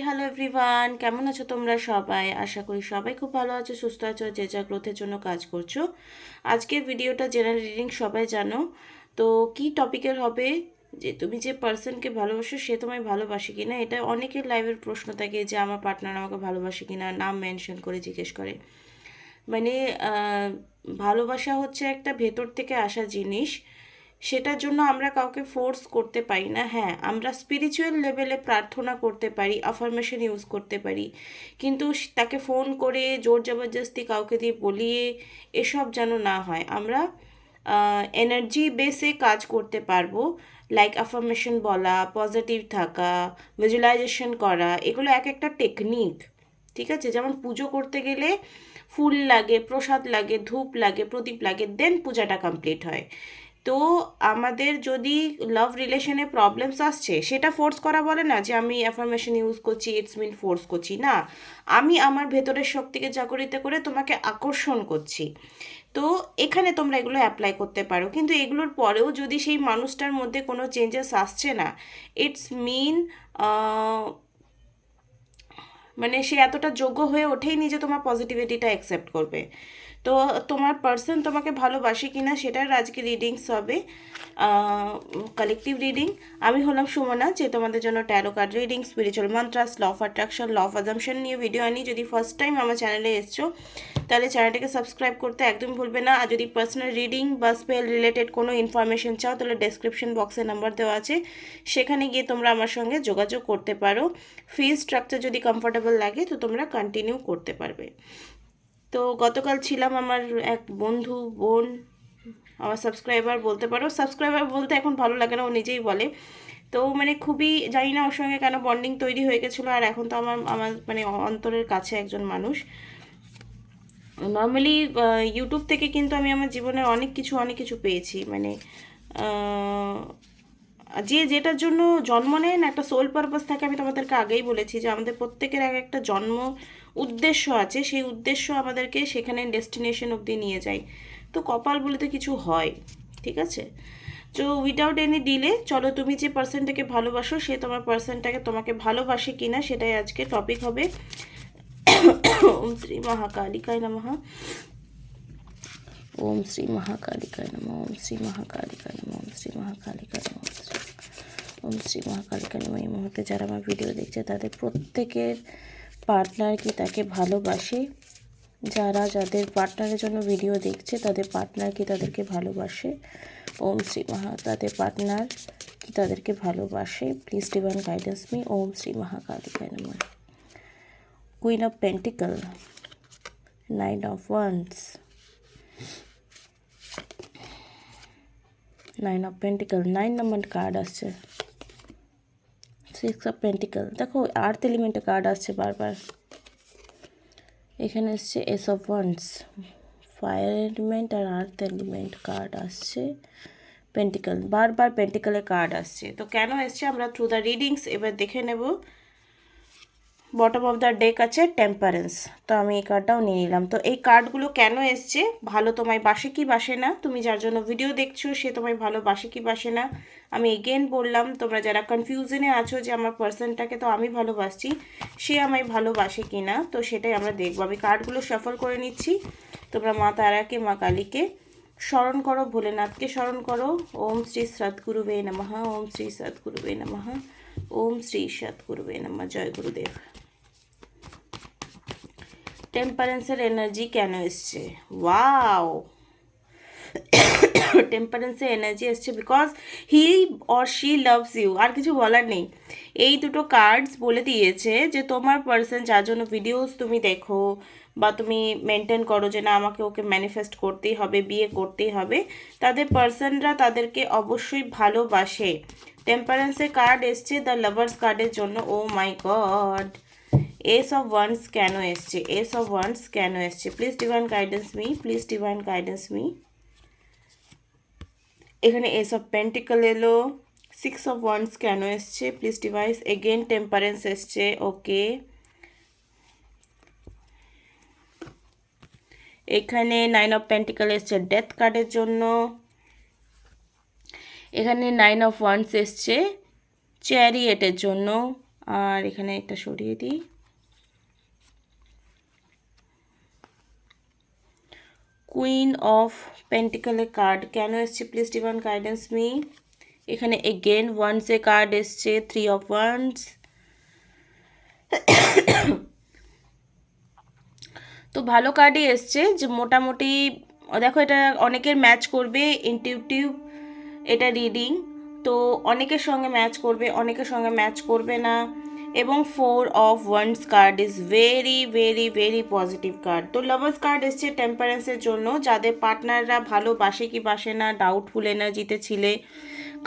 Hello everyone, কেমন আছো তোমরা সবাই? আশা করি সবাই খুব ভালো আছো, সুস্থ আছো, যে যা গ্রোথের জন্য কাজ করছো। আজকের ভিডিওটা জেনারেল রিডিং, সবাই জানো। তো কি টপিকের হবে, যে তুমি যে পার্সনকে ভালোবাসো সে তোমায় ভালোবাসে কিনা, এটা অনেকের লাইফের প্রশ্ন থাকে যে আমার পার্টনার আমাকে ভালোবাসে কিনা, নাম মেনশন করে জিজ্ঞেস করে। মানে ভালোবাসা হচ্ছে একটা ভেতর থেকে আসা জিনিস। সেটার জন্য আমরা কাউকে ফোর্স করতে পারি না। হ্যাঁ, আমরা স্পিরিচুয়াল লেভেলে প্রার্থনা করতে পারি, আফার্মেশন ইউজ করতে পারি, কিন্তু তাকে ফোন করে জোর জবরদস্তি কাউকে দিয়ে বলিয়ে এসব যেন না হয়। আমরা এনার্জি বেসে কাজ করতে পারবো, লাইক আফার্মেশন বলা, পজিটিভ থাকা, ভিজুয়ালাইজেশন করা, এগুলো এক একটা টেকনিক। ঠিক আছে, যেমন পুজো করতে গেলে ফুল লাগে, প্রসাদ লাগে, ধূপ লাগে, প্রদীপ লাগে, দেন পূজাটা কমপ্লিট হয়। তো আমাদের যদি লাভ রিলেশনে প্রবলেমস আসছে, সেটা ফোর্স করা বলে না যে আমি অ্যাফার্মেশন ইউজ করছি, ইটস মিন ফোর্স করছি না। আমি আমার ভেতরের শক্তিকে জাগরিত করে তোমাকে আকর্ষণ করছি। তো এখানে তোমরা এগুলো অ্যাপ্লাই করতে পারো, কিন্তু এগুলোর পরেও যদি সেই মানুষটার মধ্যে কোনো চেঞ্জেস আসছে না, ইটস মিন মানে সে এতটা যোগ্য হয়ে ওঠেইনি যে তোমার পজিটিভিটিটা অ্যাকসেপ্ট করবে। তো তোমার পার্সন তোমাকে ভালোবাসে কিনা সেটার আজকে রিডিংস হবে, কালেকটিভ রিডিং। আমি হলাম সুমনা, যে তোমাদের জন্য tarot card reading, spiritual mantras, law of attraction, law of assumption নিয়ে ভিডিও আনি। যদি ফার্স্ট টাইম আমার চ্যানেলে এসছো তাহলে চ্যানেলটাকে সাবস্ক্রাইব করতে একদম ভুলবে না। আর যদি পার্সোনাল রিডিং বা স্পেল রিলেটেড কোনো ইনফরমেশন চাও তাহলে ডেসক্রিপশন বক্সে নাম্বার দেওয়া আছে, সেখানে গিয়ে তোমরা আমার সঙ্গে যোগাযোগ করতে পারো। ফি স্ট্রাকচার যদি কমফোর্টেবল লাগে তো তোমরা কন্টিনিউ করতে পারবে। তো গতকাল ছিলাম আমার এক বন্ধু বোন, আমার সাবস্ক্রাইবার বলতে পারো, সাবস্ক্রাইবার বলতে এখন ভালো লাগে না, ও নিজেই বলে। তো মানে খুবই জানি না ওর সঙ্গে কেন বন্ডিং তৈরি হয়ে গেছিলো, আর এখন তো আমার আমার মানে অন্তরের কাছে একজন মানুষ। নর্মালি ইউটিউব থেকে কিন্তু আমি আমার জীবনে অনেক কিছু পেয়েছি, মানে যে যেটার জন্য জন্ম নেয় না, একটা সোল পারপাস থাকে। আমি তোমাদেরকে আগেই বলেছি যে আমাদের প্রত্যেকের এক একটা জন্ম উদ্দেশ্য আছে, সেই উদ্দেশ্য আমাদেরকে সেখানে ডেস্টিনেশন অবধি নিয়ে যায়। তো কপাল বলে তো কিছু হয়, ঠিক আছে। তো উইদাউট এনি ডিলে চলো, তুমি যে পার্সনটাকে ভালোবাসো সে তোমার পার্সনটাকে তোমাকে ভালোবাসে কিনা সেটাই আজকে টপিক হবে। ওম শ্রী মহাকালিকায় নমঃ। ওম শ্রী মহাকালিকায় নমঃ। ওম শ্রী মহাকালিকায় নমঃ। ওম শ্রী মহাকালিকায় নমঃ। ওম শ্রী মহাকালিকায় নমঃ। এই মুহূর্তে যারা আমার ভিডিও দেখছে তাদের প্রত্যেকের পার্টনার কি তাকে ভালোবাসে, যাদের পার্টনারের জন্য ভিডিও দেখছে তাদের পার্টনার কি তাদেরকে ভালোবাসে, ওম শ্রী তাদের পার্টনার কি তাদেরকে ভালোবাসে, প্লিজ ডিভাইন গাইডেন্স মি। ওম শ্রী মহাকালিকায় নমঃ। Queen of pentacle, nine of wands, nine of pentacle, 9 number card আসছে। 6 অফ পেন্টিকল, দেখো আর্থ এলিমেন্টের কার্ড আসছে বারবার। এখানে এসছে ace of wands, fire element আর আর্থ এলিমেন্ট কার্ড আসছে। পেন্টিকল, বারবার পেন্টিকলের কার্ড আসছে। তো কেন এসছে আমরা থ্রু দ্য রিডিংস এবার দেখে নেব। বটম অফ দ্য ডেক আছে টেম্পারেন্স, তো আমি এই কার্ডটাও নিয়ে নিলাম। তো এই কার্ডগুলো কেন এসছে, ভালো তোমায় বাসে কি বাসে না, তুমি যার জন্য ভিডিও দেখছো সে তোমায় ভালোবাসে কি বাসে না। আমি এগেন বললাম, তোমরা যারা কনফিউশনে আছো যে আমার পার্সনটাকে তো আমি ভালোবাসছি, সে আমায় ভালোবাসে কি না, তো সেটাই আমরা দেখবো। আমি কার্ডগুলো সফল করে নিচ্ছি। তোমরা মা তারাকে, মা কালীকে স্মরণ করো, ভোলেনাথকে স্মরণ করো। ওম শ্রী সদ্গুরুবে নমঃ। ওম শ্রী সদ্গুরুবে নমঃ। ওম শ্রী সদ্গুরুবে নমঃ। জয় গুরুদেব। টেম্পারেন্সের এনার্জি কেন এসছে? ওয়াও, টেম্পারেন্সের এনার্জি এসছে because he or she loves you, আর কিছু বলার নেই। এই দুটো কার্ডস বলে দিয়েছে যে তোমার পার্সন যার জন্য ভিডিওস তুমি দেখো বা তুমি মেনটেন করো যে না আমাকে ওকে ম্যানিফেস্ট করতেই হবে, বিয়ে করতেই হবে, তাদের পার্সনরা তাদেরকে অবশ্যই ভালোবাসে। টেম্পারেন্সের কার্ড এসছে দ্য লাভার্স কার্ডের জন্য। ও মাই গড, এস অফ ওয়ান্স কেন এসছে? এস অফ ওয়ান্স কেন এসছে? Please divine guidance me, please divine guidance me. এখানে এস অফ পেন্টিকল এলো, 6 অফ ওয়ান্স কেন এসছে? Please device. এগেন টেম্পারেন্স এসছে, ওকে। এখানে 9 অফ পেন্টিকল এসছে ডেথ কার্ডের জন্য। এখানে 9 অফ ওয়ান্স এসছে চ্যারিয়েটের জন্য। আর এখানে একটা সরিয়ে দিই। কুইন অফ পেন্টিকলের কার্ড কেন এসছে, প্লিজ ডিভাইন গাইডেন্স মি। এখানে এগেন ওয়ান্সের কার্ড এসছে, 3 অফ ওয়ান্স। তো ভালো কার্ডই এসছে, যে মোটামুটি দেখো এটা অনেকের ম্যাচ করবে, ইনটিউটিভ এটা রিডিং, তো অনেকের সঙ্গে ম্যাচ করবে, অনেকের সঙ্গে ম্যাচ করবে না। এবং 4 of wands card is very very very positive card. তো লাভার্স কার্ড এসছে টেম্পারেন্সের জন্য, যাদের পার্টনাররা ভালোবাসে কি বাসে না, ডাউটফুল এনার্জিতে ছিলে,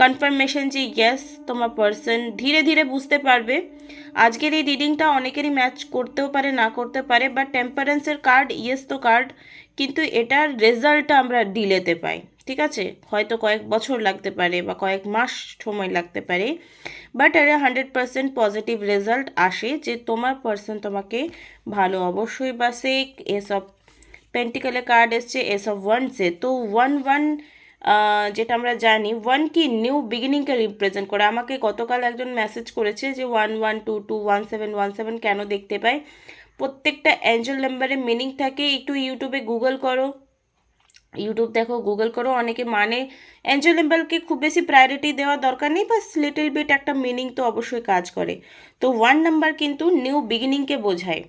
কনফার্মেশন যে ইয়েস তোমার পার্সন ধীরে ধীরে বুঝতে পারবে। আজকের এই রিডিংটা অনেকেরই ম্যাচ করতেও পারে, না করতে পারে, বাট টেম্পারেন্সের কার্ড ইয়েস তো কার্ড, কিন্তু এটার রেজাল্টটা আমরা ডিলেতে পাই, ঠিক আছে, হয়তো কয়েক বছর লাগতে পারে বা কয়েক মাস সময় লাগতে পারে, বাট এর 100% পজিটিভ রেজাল্ট আসে, যে তোমার পার্সন তোমাকে ভালো অবশ্যই বাসে। এসব পেন্টিকলের কার্ড এসছে এস অফ ওয়ান্সে, তো 1 যেটা আমরা জানি 1 কি নিউ বিগিনিংকে রিপ্রেজেন্ট করে। আমাকে গতকাল একজন মেসেজ করেছে যে 11221717 কেন দেখতে পাই। প্রত্যেকটা অ্যাঞ্জেল নাম্বারের মিনিং থাকে, একটু ইউটিউবে গুগল করো, ইউটিউব দেখো, গুগল করো, অনেকে মানে অ্যাঞ্জেল নাম্বারকে খুব বেশি প্রায়োরিটি দেওয়ার দরকার নেই, বাস লিটল বিট একটা মিনিং তো অবশ্যই কাজ করে। তো 1 নাম্বার কিন্তু নিউ বিগিনিংকে বোঝায়,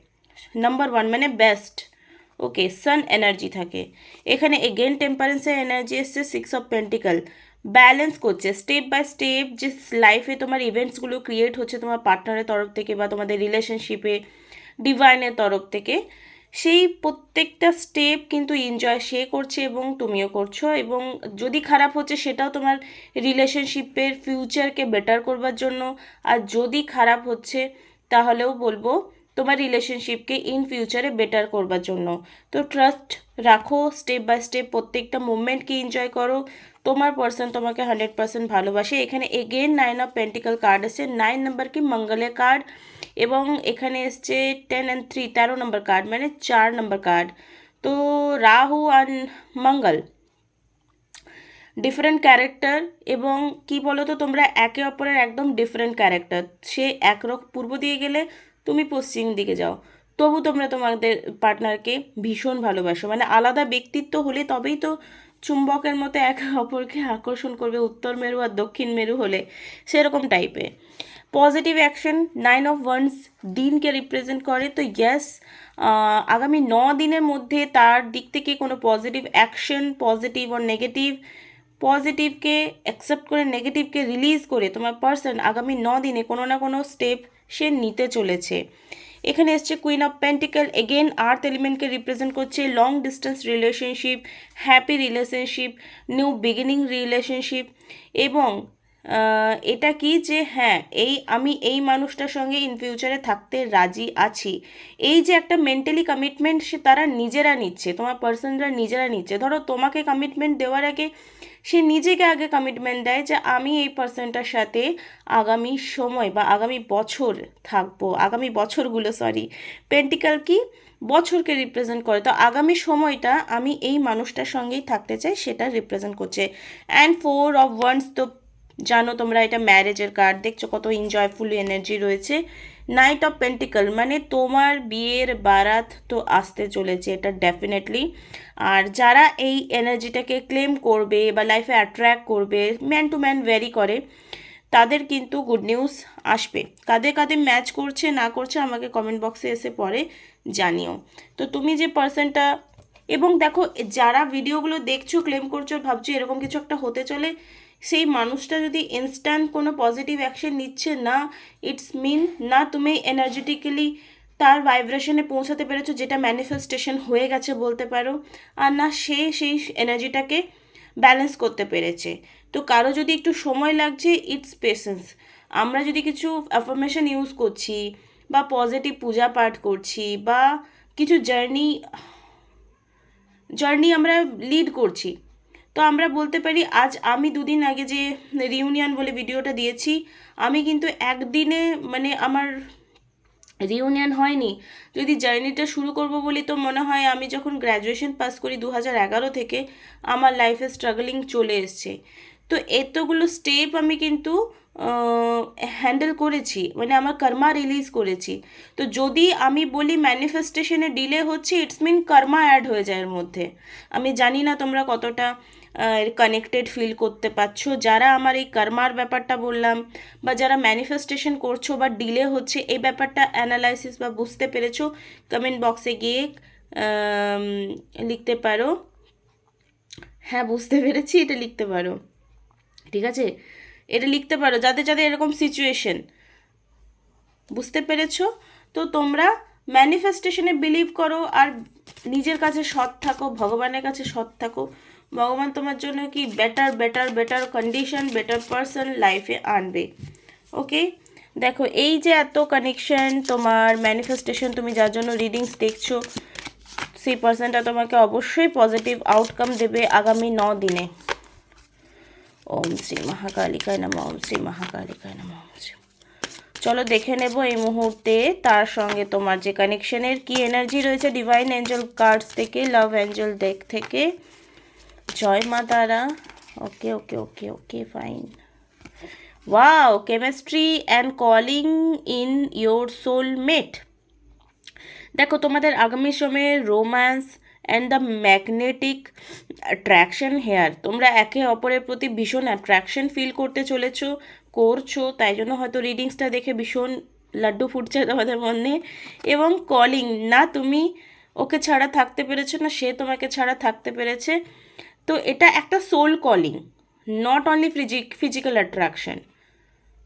নাম্বার 1 মানে বেস্ট। ওকে, সান এনার্জি থাকে এখানে, এগেন টেম্পারেন্সের এনার্জি এসছে, 6 অফ পেন্টিকল, ব্যালেন্স করছে স্টেপ বাই স্টেপ, যে লাইফে তোমার ইভেন্টসগুলো ক্রিয়েট হচ্ছে তোমার পার্টনারের তরফ থেকে বা তোমাদের রিলেশনশিপে ডিভাইনের তরফ থেকে, সেই প্রত্যেকটা স্টেপ কিন্তু এনজয় সে করছে এবং তুমিও করছো, এবং যদি খারাপ হচ্ছে সেটাও তোমার রিলেশনশিপের ফিউচারকে বেটার করবার জন্য, আর যদি খারাপ হচ্ছে তাহলেও বলবো তোমার রিলেশনশিপকে ইন ফিউচারে বেটার করবার জন্য। তো ট্রাস্ট রাখো, স্টেপ বাই স্টেপ প্রত্যেকটা মুভমেন্টকে এনজয় করো, তোমার পার্সন তোমাকে 100% ভালোবাসে। এখানে এগেন 9 অফ পেন্টিকল কার্ড এসছে, 9 নাম্বার কি মঙ্গলের কার্ড, এবং এখানে এসছে 10 and 3 13 নম্বর কার্ড, মানে 4 নম্বর কার্ড। তো রাহু আর মঙ্গল ডিফারেন্ট ক্যারেক্টার, এবং কি বলো তো তোমরা একে অপরের একদম ডিফারেন্ট ক্যারেক্টার। সে পূর্ব দিকে গেলে তুমি পশ্চিম দিকে যাও, তবু তোমরা তোমাদের পার্টনারকে ভীষণ ভালোবাসো, মানে আলাদা ব্যক্তিত্ব হলে তবেই তো চুম্বকের মতো একে অপরকে আকর্ষণ করবে, উত্তর মেরু আর দক্ষিণ মেরু হলে সেরকম টাইপের। পজিটিভ অ্যাকশন 9 অফ ওয়ান্স দিনকে রিপ্রেজেন্ট করে, তো ইয়েস আগামী 9 দিনের মধ্যে তার দিক থেকে কোনো পজিটিভ অ্যাকশন, পজিটিভ ও নেগেটিভ, পজিটিভকে অ্যাকসেপ্ট করে নেগেটিভকে রিলিজ করে তোমার পার্সন আগামী 9 দিনে কোনো না কোনো স্টেপ সে নিতে চলেছে। এখানে এসছে queen of pentacle, again earth এলিমেন্টকে রিপ্রেজেন্ট করছে, long distance relationship, happy relationship, new beginning relationship, এবং এটা কি যে হ্যাঁ আমি এই মানুষটার সঙ্গে ইন ফিউচারে থাকতে রাজি আছি, এই যে একটা মেন্টালি কমিটমেন্ট সে তারা নিজেরা নিচ্ছে, তোমার পার্সনরা নিজেরা নিচ্ছে। ধরো তোমাকে কমিটমেন্ট দেওয়ার আগে সে নিজেকে আগে কমিটমেন্ট দেয় যে আমি এই পার্সনটার সাথে আগামী সময় বা আগামী বছর থাকবো, আগামী বছরগুলো, সরি পেন্টিকল কি বছরকে রিপ্রেজেন্ট করে, তো আগামী সময়টা আমি এই মানুষটার সঙ্গেই থাকতে চাই সেটা রিপ্রেজেন্ট করছে। অ্যান্ড 4 অফ ওয়ান্স, তো জানো তোমরা এটা ম্যারেজের কার্ড, দেখছো কত এনজয়ফুল এনার্জি রয়েছে। নাইট অফ পেন্টিকল মানে তোমার বিয়ের বারাত তো আসতে চলেছে, এটা ডেফিনেটলি। আর যারা এই এনার্জিটাকে ক্লেম করবে বা লাইফে অ্যাট্রাক্ট করবে, ম্যান টু ম্যান ভ্যারি করে, তাদের কিন্তু গুড নিউজ আসবে। কাদের কাদের ম্যাচ করছে না করছে আমাকে কমেন্ট বক্সে এসে পরে জানিও। তো তুমি যে পার্সনটা, এবং দেখো যারা ভিডিওগুলো দেখছো ক্লেম করছো ভাবছো এরকম কিছু একটা হতে চলে, সেই মানুষটা যদি ইনস্ট্যান্ট কোনো পজিটিভ অ্যাকশন নিচ্ছে না, ইটস মিন না তুমি এনার্জেটিক্যালি তার ভাইব্রেশনে পৌঁছাতে পেরেছো, যেটা ম্যানিফেস্টেশন হয়ে গেছে বলতে পারো, আর না সে সেই এনার্জিটাকে ব্যালেন্স করতে পেরেছে। তো কারো যদি একটু সময় লাগছে, ইটস পেশেন্স। আমরা যদি কিছু অ্যাফার্মেশন ইউজ করছি বা পজিটিভ পূজা পাঠ করছি বা কিছু জার্নি আমরা লিড করছি, তো আমরা বলতে পারি আজ আমি 2 দিন আগে যে রিউনিয়ন বলে ভিডিওটা দিয়েছি, আমি কিন্তু একদিনে মানে আমার রিউনিয়ন হয়নি। যদি জার্নিটা শুরু করব বলি তো মনে হয় আমি যখন গ্র্যাজুয়েশন পাস করি 2011 থেকে আমার লাইফে স্ট্রাগলিং চলে এসছে। তো এতগুলো স্টেপ আমি কিন্তু হ্যান্ডেল করেছি, মানে আমার কর্মা রিলিজ করেছি। তো যদি আমি বলি ম্যানিফেস্টেশনে ডিলে হচ্ছে, ইটস মিন কর্মা অ্যাড হয়ে যায় এর মধ্যে। আমি জানি না তোমরা কতটা কানেক্টেড ফিল করতে পারছো। যারা আমার এই কর্মার ব্যাপারটা বললাম, বা যারা ম্যানিফেস্টেশন করছো বা ডিলে হচ্ছে এই ব্যাপারটা অ্যানালাইসিস বা বুঝতে পেরেছো, কমেন্ট বক্সে গিয়ে লিখতে পারো, হ্যাঁ বুঝতে পেরেছি, এটা লিখতে পারো। ঠিক আছে, এটা লিখতে পারো যাদের যাদের এরকম সিচুয়েশন, বুঝতে পেরেছো? তো তোমরা ম্যানিফেস্টেশনে বিলিভ করো আর নিজের কাছে সৎ থাকো, ভগবানের কাছে সৎ থাকো। ভগবান তোমার জন্য কি better better better condition, better person লাইফে আনবে। ওকে, দেখো এই যে এত কানেকশন তোমার ম্যানিফেস্টেশন, তুমি যার জন্য রিডিংস দেখছো, সেই পার্সনটা তোমাকে অবশ্যই পজিটিভ আউটকাম দেবে আগামী 9 দিনে। ওম শ্রী মহাকালিকায় নমঃ, ওম শ্রী মহাকালিকায় নমঃ। চলো দেখে নেব এই মুহূর্তে তার সঙ্গে তোমার যে কানেকশনের কি এনার্জি রয়েছে ডিভাইন এঞ্জেল কার্ডস থেকে, লাভ এঞ্জেল ডেক থেকে। জয় মা Tara. Okay okay okay okay fine. Wow, chemistry and calling in your soulmate. দেখো তোমাদের আগামী সময়ে romance and the magnetic attraction here, তোমরা একে অপরের প্রতি ভীষণ অ্যাট্রাকশন ফিল করতে করছো, তাই জন্য হয়তো রিডিংসটা দেখে ভীষণ লাড্ডু ফুটছে তোমাদের মনে। এবং কলিং, না তুমি ওকে ছাড়া থাকতে পেরেছো, না সে তোমাকে ছাড়া থাকতে পেরেছে। তো এটা একটা soul calling, not only physical attraction,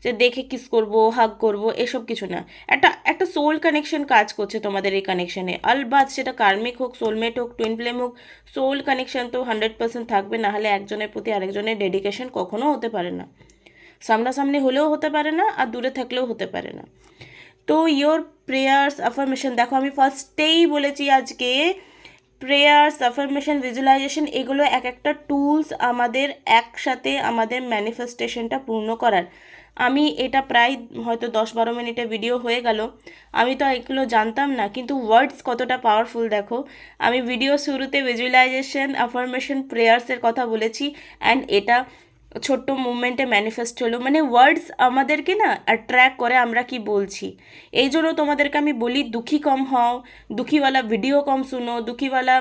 যে দেখে কিস করব, হাগ করব, এসব কিছু না। একটা একটা সোল কানেকশন কাজ করছে তোমাদের এই কানেকশনে। আলবাত সেটা কার্মিক হোক, সোলমেট হোক, টুইন ফ্লেম হোক, সোল কানেকশন তো 100% থাকবে, না হলে একজনের প্রতি আরেকজনের ডেডিকেশন কখনো হতে পারে না। সামনাসামনি হলেও হতে পারে না, আর দূরে থাকলেও হতে পারে না। তো ইয়োর প্রেয়ার্স অ্যাফার্মেশন, দেখো আমি ফার্স্টেই বলেছি আজকে, প্রেয়ার্স অ্যাফার্মেশন ভিজুয়ালাইজেশন এগুলো এক একটা টুলস আমাদের একসাথে আমাদের ম্যানিফেস্টেশনটা পূর্ণ করার। আমি এটা প্রায় হয়তো 10-12 মিনিটে ভিডিও হয়ে গেল, আমি তো এগুলো জানতাম না, কিন্তু ওয়ার্ডস কতটা পাওয়ারফুল দেখো। আমি ভিডিও শুরুতে ভিজুয়ালাইজেশন অ্যাফার্মেশন প্রেয়ার্সের কথা বলেছি, অ্যান্ড এটা ছোট্ট মুভমেন্টে ম্যানিফেস্ট হলো। মানে ওয়ার্ডস আমাদেরকে না অ্যাট্রাক্ট করে আমরা কি বলছি। এই জন্য তোমাদেরকে আমি বলি দুঃখী কম হও, দুঃখীওয়ালা ভিডিও কম শুনো, দুঃখীওয়ালা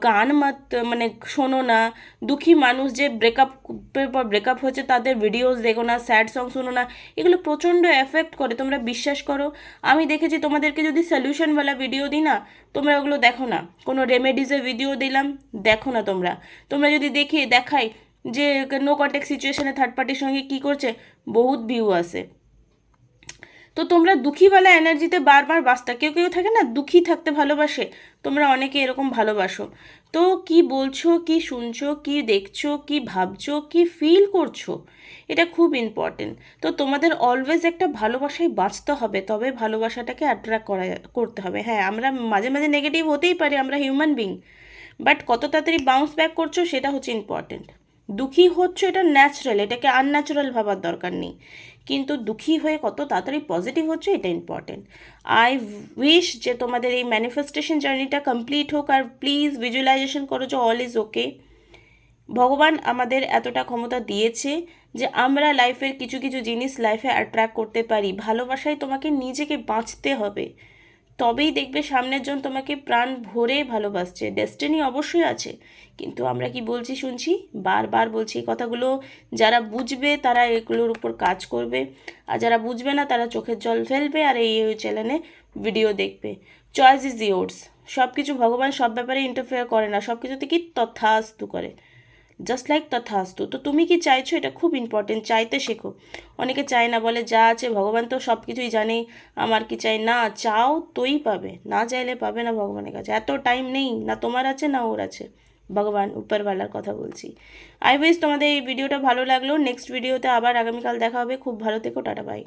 গান মত মানে শোনো না, দুঃখী মানুষ যে ব্রেকআপের পর ব্রেকআপ হয়েছে তাদের ভিডিওস দেখো না, স্যাড সং শোনো না, এগুলো প্রচণ্ড এফেক্ট করে, তোমরা বিশ্বাস করো। আমি দেখেছি তোমাদেরকে যদি সলিউশনওয়ালা ভিডিও দিই না, তোমরা ওগুলো দেখো না। কোনো রেমেডিসের ভিডিও দিলাম, দেখো না তোমরা। তোমরা যদি দেখাই যে নো কন্ট্যাক্ট সিচুয়েশনে থার্ড পার্টির সঙ্গে কী করছে, বহুত ভিউ আসে। তো তোমরা দুঃখীওয়ালা এনার্জিতে বারবার বাঁচতা, কেউ কেউ থাকে না দুঃখী থাকতে ভালোবাসে, তোমরা অনেকে এরকম ভালোবাসো। তো কি বলছো, কি শুনছো, কি দেখছো, কি ভাবছো, কি ফিল করছো, এটা খুব ইম্পর্টেন্ট। তো তোমাদের অলওয়েজ একটা ভালোবাসায় বাঁচতে হবে, তবে ভালোবাসাটাকে অ্যাট্রাক্ট করতে হবে। হ্যাঁ, আমরা মাঝে মাঝে নেগেটিভ হতেই পারি, আমরা হিউম্যান বিং, বাট কত তাড়াতাড়ি বাউন্স ব্যাক করছো সেটা হচ্ছে ইম্পর্টেন্ট। দুঃখী হচ্ছে এটা ন্যাচারাল, এটাকে আনন্যাচারাল ভাবার দরকার নেই, কিন্তু দুঃখী হয়ে কত তাড়াতাড়ি পজিটিভ হচ্ছে এটা ইম্পর্টেন্ট। আই উইশ যে তোমাদের এই ম্যানিফেস্টেশন জার্নিটা কমপ্লিট হোক, আর প্লিজ ভিজুয়ালাইজেশন করো যে অল ইজ ওকে। ভগবান আমাদের এতটা ক্ষমতা দিয়েছে যে আমরা লাইফের কিছু কিছু জিনিস লাইফে অ্যাট্রাক্ট করতে পারি। ভালোবাসায় তোমাকে নিজেকে বাঁচতে হবে, তবেই দেখবে সামনের জন তোমাকে প্রাণ ভরে ভালোবাসছে। ডেস্টিনি অবশ্যই আছে, কিন্তু আমরা কি বলছি শুনছি, বারবার বলছি এই কথাগুলো। যারা বুঝবে তারা এগুলোর উপর কাজ করবে, আর যারা বুঝবে না তারা চোখের জল ফেলবে আর এই চ্যানেলে ভিডিও দেখবে। Choice is yours. সব কিছু ভগবান সব ব্যাপারে ইন্টারফেয়ার করে না, সব কিছুতে কি তথাস্তু করে, জাস্ট লাইক তথাস্তু। তো তুমি কি চাইছো, এটা খুব ইম্পর্টেন্ট, চাইতে শেখো। অনেকে চায় না, বলে যা আছে ভগবান তো সব কিছুই জানে, আমার কি চাই। না, চাও তোই পাবে, না চাইলে পাবে না ভগবানের কাছে। এত টাইম নেই, না তোমার আছে না ওর আছে, ভগবান উপরওয়ালার কথা বলছি। আই উইশ তোমাদের এই ভিডিওটা ভালো লাগলো। নেক্সট ভিডিওতে আবার আগামীকাল দেখা হবে। খুব ভালো থেকো, টাটা বাই।